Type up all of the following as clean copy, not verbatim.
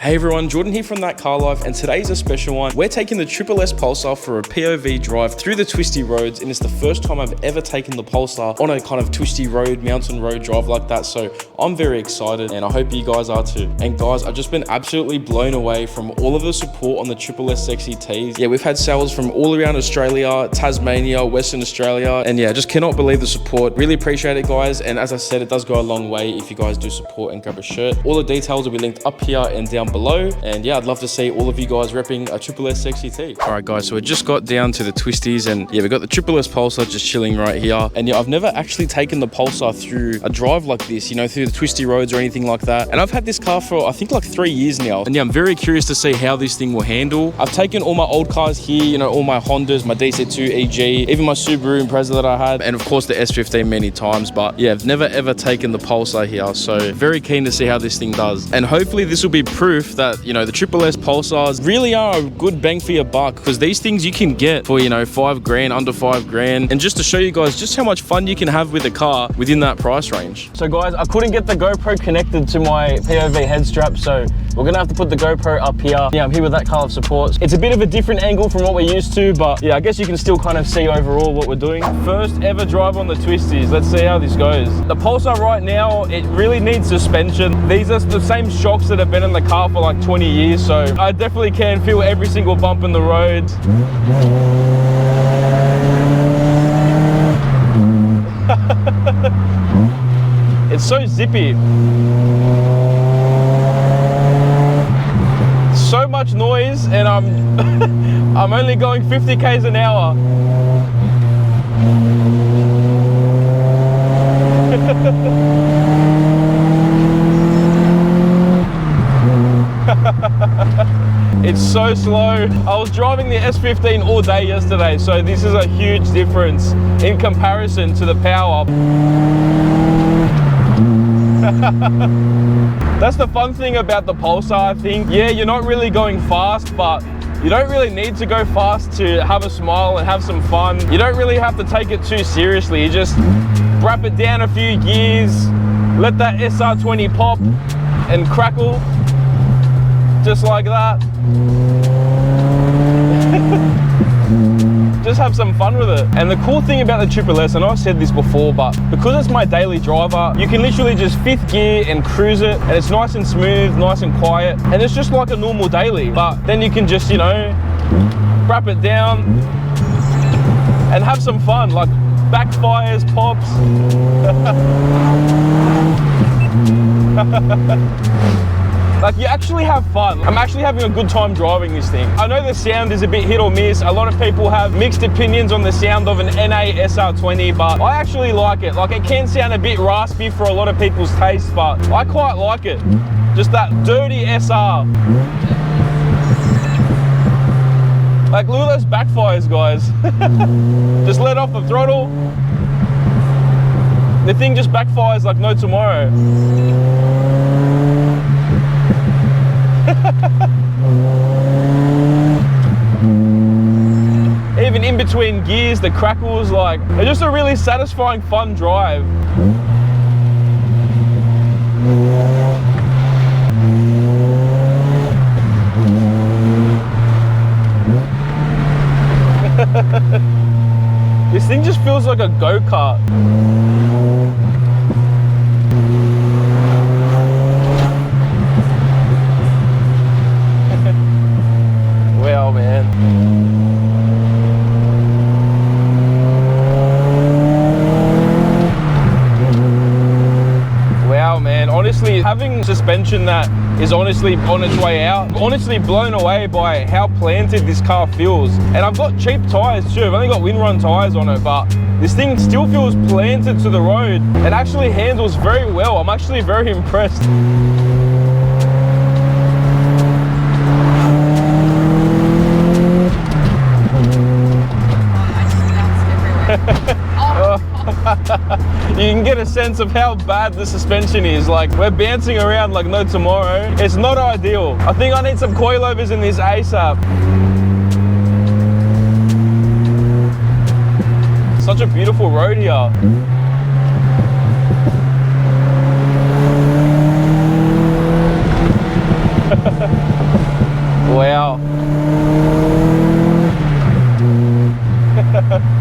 Hey everyone, Jordan here from ThatCarLife, and today's a special one. We're taking the SSS Pulsar for a POV drive through the twisty roads, and it's the first time I've ever taken the Pulsar on a kind of twisty road, mountain road drive like that, so I'm very excited, and I hope you guys are too. And guys, I've just been absolutely blown away from all of the support on the SSS Sexy Tees. Yeah, we've had sales from all around Australia, Tasmania, Western Australia, and yeah, I just cannot believe the support. Really appreciate it, guys, and as I said, it does go a long way if you guys do support and grab a shirt. All the details will be linked up here and down below, and yeah, I'd love to see all of you guys repping a SSS Sexy Tee. All right guys, so we just got down to the twisties, and yeah, we got the SSS Pulsar just chilling right here. And yeah, I've never actually taken the Pulsar through a drive like this, you know, through the twisty roads or anything like that. And I've had this car for I think like 3 years now, and yeah, I'm very curious to see how this thing will handle. I've taken all my old cars here, you know, all my Hondas, my DC2 EG, even my Subaru Impreza that I had, and of course the S15 many times, but yeah, I've never ever taken the Pulsar here, so very keen to see how this thing does. And hopefully this will be proof that, you know, the SSS Pulsars really are a good bang for your buck, because these things you can get for, you know, 5 grand, under 5 grand. And just to show you guys just how much fun you can have with a car within that price range. So guys, I couldn't get the GoPro connected to my POV head strap, so we're gonna have to put the GoPro up here. Yeah, I'm here with ThatCarLife support. It's a bit of a different angle from what we're used to, but yeah, I guess you can still kind of see overall what we're doing. First ever drive on the twisties. Let's see how this goes. The Pulsar right now, it really needs suspension. These are the same shocks that have been in the car for like 20 years, so I definitely can feel every single bump in the road. It's so zippy. So much noise, and I'm only going 50 k's an hour. It's so slow. I was driving the S15 all day yesterday, so this is a huge difference in comparison to the power. That's the fun thing about the Pulsar, I think. Yeah, you're not really going fast, but you don't really need to go fast to have a smile and have some fun. You don't really have to take it too seriously. You just wrap it down a few gears, let that SR20 pop and crackle, just like that. Just have some fun with it. And the cool thing about the SSS, I know I've said this before, but because it's my daily driver, you can literally just 5th gear and cruise it, and it's nice and smooth, nice and quiet, and it's just like a normal daily. But then you can just, you know, wrap it down and have some fun, like backfires, pops. Like, you actually have fun. I'm actually having a good time driving this thing. I know the sound is a bit hit or miss. A lot of people have mixed opinions on the sound of an NA SR20, but I actually like it. Like, it can sound a bit raspy for a lot of people's taste, but I quite like it. Just that dirty SR. Like, look at those backfires, guys. Just let off the throttle. The thing just backfires like no tomorrow. Even in between gears, the crackles, like, it's just a really satisfying, fun drive. This thing just feels like a go-kart. Wow, man. Wow, man. Honestly, having suspension that is honestly on its way out, I'm honestly blown away by how planted this car feels. And I've got cheap tyres too. I've only got Windrun tyres on it, but this thing still feels planted to the road. It actually handles very well. I'm actually very impressed. You can get a sense of how bad the suspension is. Like, we're bouncing around like no tomorrow. It's not ideal. I think I need some coilovers in this ASAP. Such a beautiful road here. Wow.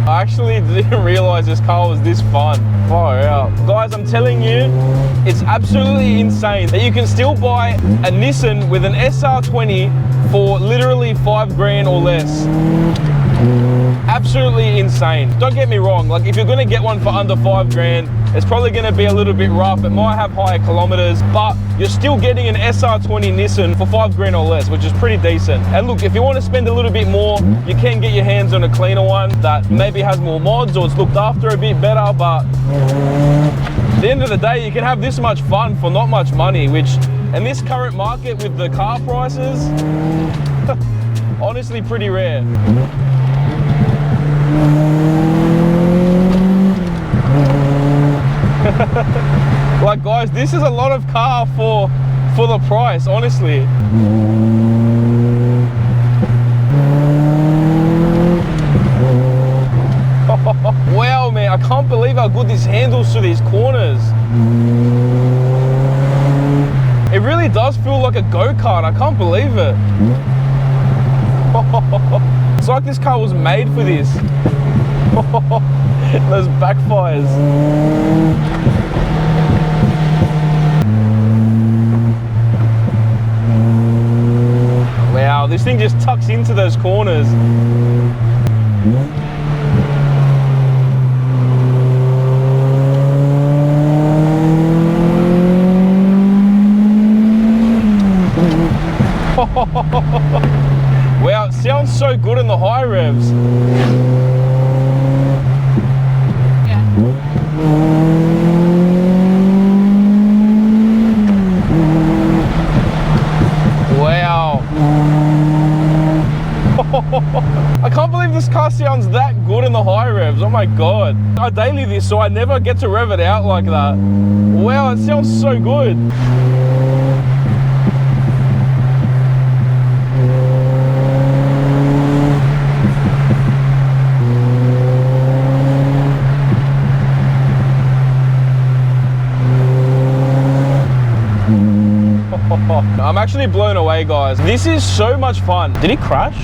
I actually didn't realize this car was this fun. Far out. Guys, I'm telling you, it's absolutely insane that you can still buy a Nissan with an SR20 for literally 5 grand or less. Absolutely insane. Don't get me wrong, like if you're gonna get one for under 5 grand, it's probably gonna be a little bit rough. It might have higher kilometers, but you're still getting an SR20 Nissan for 5 grand or less, which is pretty decent. And look, if you want to spend a little bit more, you can get your hands on a cleaner one that maybe has more mods or it's looked after a bit better, but at the end of the day, you can have this much fun for not much money, which in this current market with the car prices, honestly pretty rare. Like guys, this is a lot of car for the price, honestly. Wow, man, I can't believe how good this handles to these corners. It really does feel like a go-kart, I can't believe it. It's like this car was made for this. Those backfires. Wow, this thing just tucks into those corners. Wow, it sounds so good in the high revs. Wow. I can't believe this car sounds that good in the high revs. Oh my God. I daily this, so I never get to rev it out like that. Wow, it sounds so good. I'm actually blown away, guys. This is so much fun. Did he crash?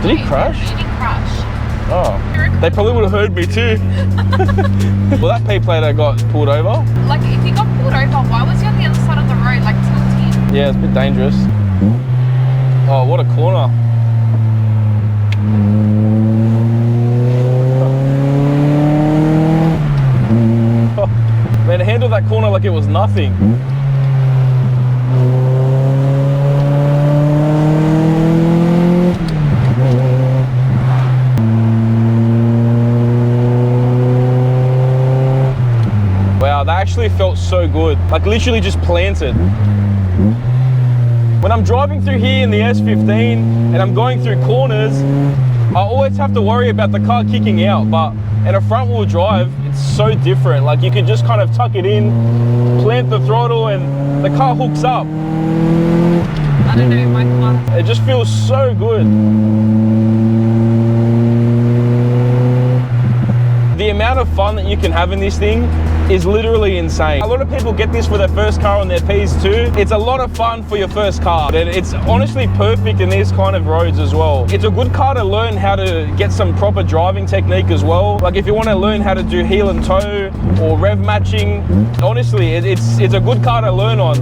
Did he crash? Did he crash? Oh, they probably would have heard me too. Well, that P-plate I got pulled over. Like, if he got pulled over, why was he on the other side of the road, like tilting? Yeah, it's a bit dangerous. Oh, what a corner. Man, handle that corner like it was nothing. Wow, that actually felt so good. Like literally just planted. When I'm driving through here in the S15 and I'm going through corners, I always have to worry about the car kicking out, but in a front wheel drive, it's so different. Like you can just kind of tuck it in, plant the throttle, and the car hooks up. I don't know, my car. It just feels so good. The amount of fun that you can have in this thing is literally insane. A lot of people get this for their first car on their Ps too. It's a lot of fun for your first car, and it's honestly perfect in these kind of roads as well. It's a good car to learn how to get some proper driving technique as well. Like if you want to learn how to do heel and toe or rev matching, honestly, it's a good car to learn on.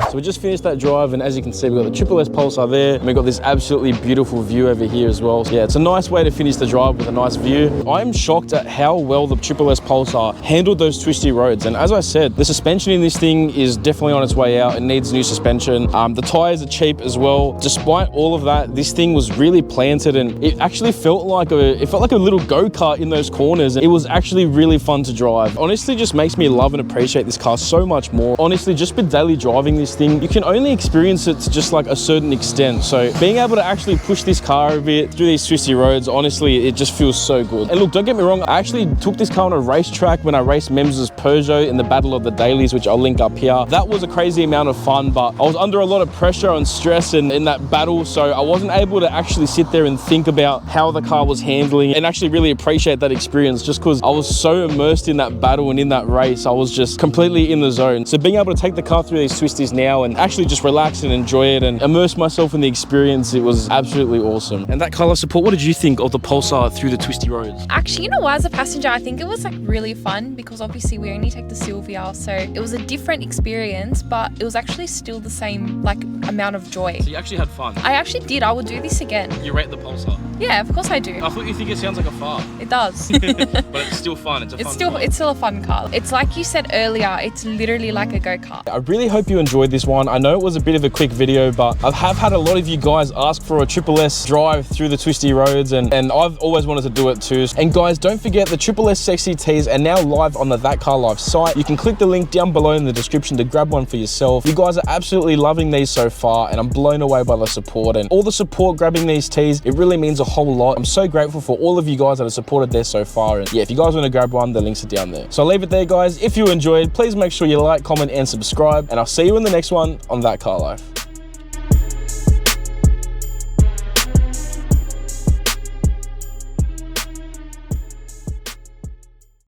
So we just finished that drive, and as you can see, we've got the SSS Pulsar there, and we've got this absolutely beautiful view over here as well. So yeah, it's a nice way to finish the drive with a nice view. I'm shocked at how well the SSS Pulsar handled those twisty roads. And as I said, the suspension in this thing is definitely on its way out. It needs new suspension. The tires are cheap as well. Despite all of that, this thing was really planted, and it actually felt like a little go-kart in those corners. It was actually really fun to drive. Honestly, just makes me love and appreciate this car so much more. Honestly, just for daily driving this thing, you can only experience it to just like a certain extent. So being able to actually push this car a bit through these twisty roads, honestly, it just feels so good. And look, don't get me wrong, I actually took this car on a racetrack when I raced Mems's Peugeot in the Battle of the Dailies, which I'll link up here. That was a crazy amount of fun, but I was under a lot of pressure and stress in that battle, so I wasn't able to actually sit there and think about how the car was handling and actually really appreciate that experience, just because I was so immersed in that battle and in that race. I was just completely in the zone. So being able to take the car through these twisties now and actually just relax and enjoy it and immerse myself in the experience, it was absolutely awesome. And ThatCarLife support, what did you think of the Pulsar through the twisty roads? Actually, you know what, as a passenger, I think it was like really fun because obviously we only take the Sylvia, so it was a different experience, but it was actually still the same like amount of joy. So you actually had fun? I actually did. I would do this again. You rate the Pulsar? Yeah, of course I do. I thought you think it sounds like a fart. It does. But it's still fun. It's still a fun car. It's like you said earlier, it's literally like a go-kart. I really hope you enjoyed this one. I know it was a bit of a quick video, but I have had a lot of you guys ask for a SSS drive through the twisty roads, and I've always wanted to do it too. And guys, don't forget the SSS Sexy Tees are now live on the ThatCarLife site. You can click the link down below in the description to grab one for yourself. You guys are absolutely loving these so far, and I'm blown away by the support and all the support grabbing these tees. It really means a whole lot. I'm so grateful for all of you guys that have supported this so far. And yeah, if you guys want to grab one, the links are down there. So I'll leave it there, guys. If you enjoyed, please make sure you like, comment, and subscribe, and I'll see you in the next one on ThatCarLife.